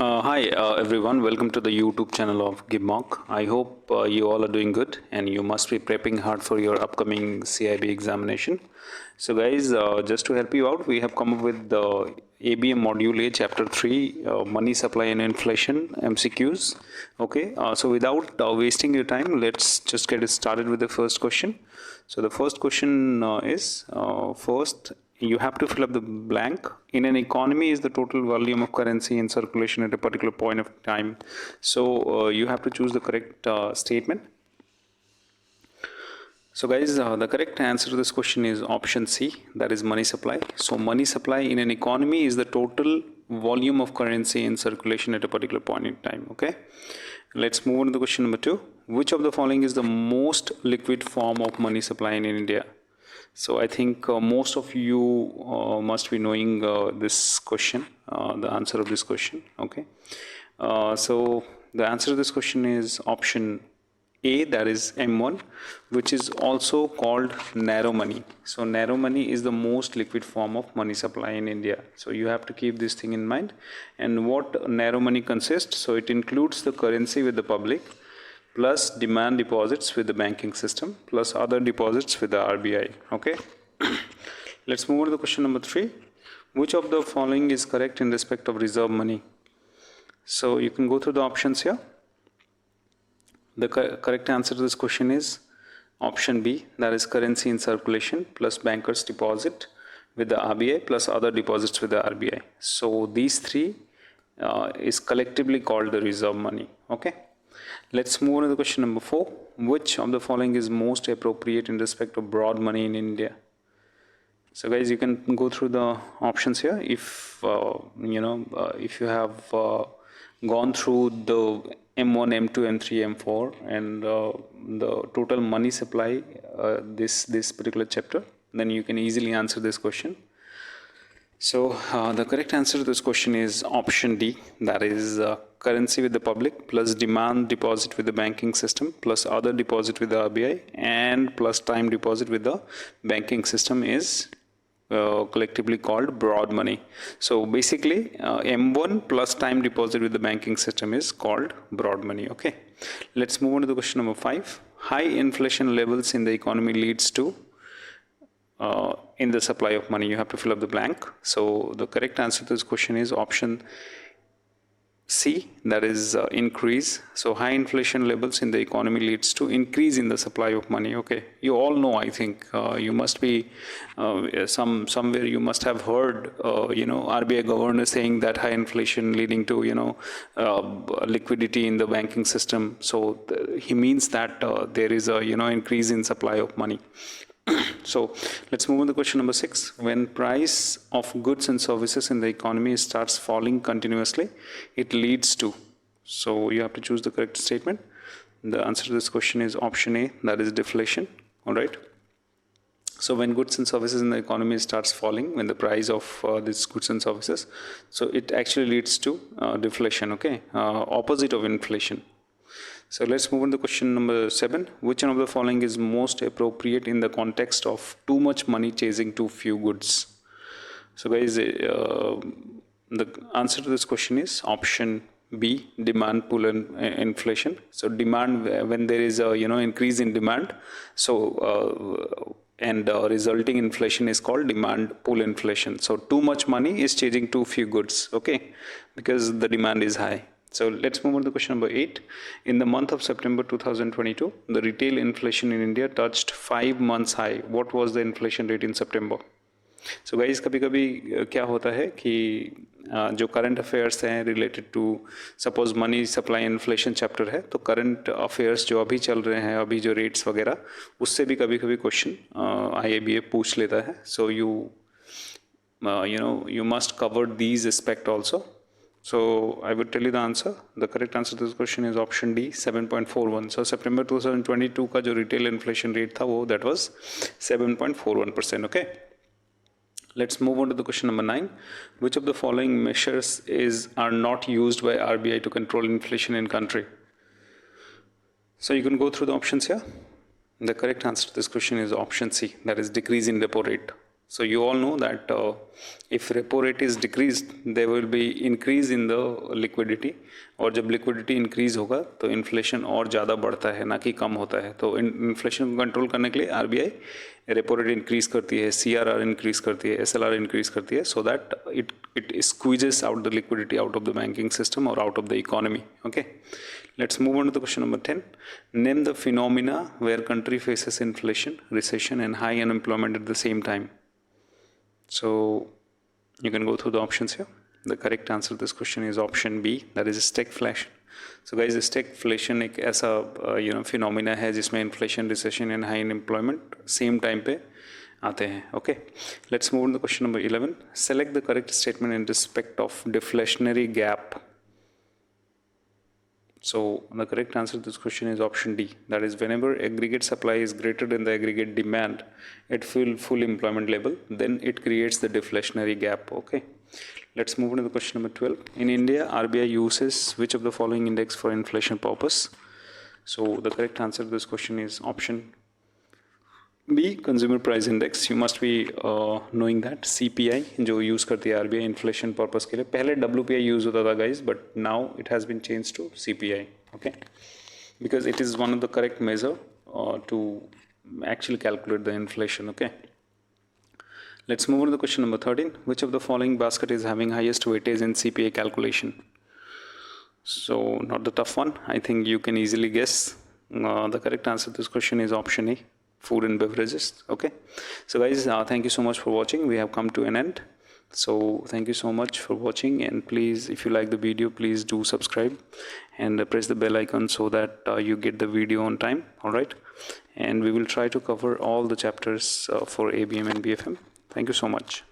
Hi everyone, welcome to the YouTube channel of GibMock. I hope you all are doing good and you must be prepping hard for your upcoming CIB examination. So guys, just to help you out, we have come up with the ABM Module A Chapter 3, Money Supply and Inflation MCQs. Okay, so without wasting your time, let's just get started with the first question. So the first question is, first, you have to fill up the blank. In an economy is the total volume of currency in circulation at a particular point of time. So you have to choose the correct statement. So guys, the correct answer to this question is option C, that is money supply. So money supply in an economy is the total volume of currency in circulation at a particular point in time. Okay, let's move on to the question number 2. Which of the following is the most liquid form of money supply in India? So I think most of you must be knowing this question, the answer of this question. Okay, so the answer to this question is option A, that is M1, which is also called narrow money. So narrow money is the most liquid form of money supply in India. So you have to keep this thing in mind. And what narrow money consists? So it includes the currency with the public, plus demand deposits with the banking system, plus other deposits with the RBI. Okay, let's move on to the question number 3. Which of the following is correct in respect of reserve money? So you can go through the options here. The correct answer to this question is option B, that is currency in circulation plus bankers deposit with the RBI plus other deposits with the RBI. So these three is collectively called the reserve money. Okay, let's move on to the question number 4. Which of the following is most appropriate in respect of broad money in India? So guys, you can go through the options here. If if you have gone through the M1, M2, M3, M4 and the total money supply this particular chapter, then you can easily answer this question. So the correct answer to this question is option D, that is currency with the public plus demand deposit with the banking system plus other deposit with the RBI and plus time deposit with the banking system is collectively called broad money. So basically M1 plus time deposit with the banking system is called broad money. Okay, let's move on to the question number 5. High inflation levels in the economy leads to in the supply of money. You have to fill up the blank. So the correct answer to this question is option C, that is increase. So high inflation levels in the economy leads to increase in the supply of money. Okay, you all know, I think you must be somewhere you must have heard RBI governor saying that high inflation leading to liquidity in the banking system. So he means that there is a increase in supply of money. So let's move on to question number 6. When price of goods and services in the economy starts falling continuously, it leads to. So you have to choose the correct statement. The answer to this question is option A, that is deflation. All right. So when goods and services in the economy starts falling, when the price of these goods and services, so it actually leads to deflation. Okay, opposite of inflation. So let's move on to question number 7. Which one of the following is most appropriate in the context of too much money chasing too few goods? So guys, the answer to this question is option B, demand pull and inflation. So demand, when there is a increase in demand, so and resulting inflation is called demand pull inflation. So too much money is chasing too few goods. Okay, because the demand is high. So let's move on to question number 8. In the month of September 2022, the retail inflation in India touched 5 months high. What was the inflation rate in September? So guys, कभी-कभी क्या होता है कि जो current affairs हैं related to suppose money supply inflation chapter है, तो current affairs जो अभी चल रहे हैं, अभी जो रेट्स वगैरह, उससे भी कभी-कभी क्वेश्चन IABA पूछ लेता है. So you must cover these aspect also. So I would tell you the answer. The correct answer to this question is option D, 7.41. So September 2022 का जो retail inflation rate था वो that was 7.41%. Okay. Let's move on to the question number 9. Which of the following measures are not used by RBI to control inflation in country? So you can go through the options here. The correct answer to this question is option C, that is decrease in repo rate. So you all know that if repo rate is decreased, there will be increase in the liquidity, और जब liquidity increase होगा तो inflation और ज़्यादा बढ़ता है, ना कि कम होता है. तो inflation को control करने के लिए RBI repo rate increase करती है, CRR increase करती है, SLR increase करती है, so that it squeezes out the liquidity out of the banking system or out of the economy. Okay, let's move on to the question number 10. Name the phenomena where country faces inflation, recession and high unemployment at the same time. So you can go through the options here. The correct answer to this question is option B, that is stagflation. So guys, stagflation एक ऐसा phenomena है जिसमें inflation, recession and high unemployment same time पे आते हैं. Okay, let's move on to question number 11. Select the correct statement in respect of deflationary gap. So the correct answer to this question is option D, that is whenever aggregate supply is greater than the aggregate demand at full employment level, then it creates the deflationary gap. Okay, let's move on to the question number 12. In India, RBI uses which of the following index for inflation purpose? So the correct answer to this question is option B, consumer price index. You must be knowing that CPI जो use करती है RBI inflation purpose के लिए. पहले WPI use होता था guys, but now it has been changed to CPI. Okay, because it is one of the correct measure to actually calculate the inflation. Okay, let's move on to the question number 13. Which of the following basket is having highest weightage in CPI calculation? So not the tough one. I think you can easily guess. The correct answer to this question is option A, food and beverages. Okay, so guys, thank you so much for watching. We have come to an end, so thank you so much for watching, and please, if you like the video, please do subscribe and press the bell icon so that you get the video on time. All right, and we will try to cover all the chapters for ABM and BFM. Thank you so much.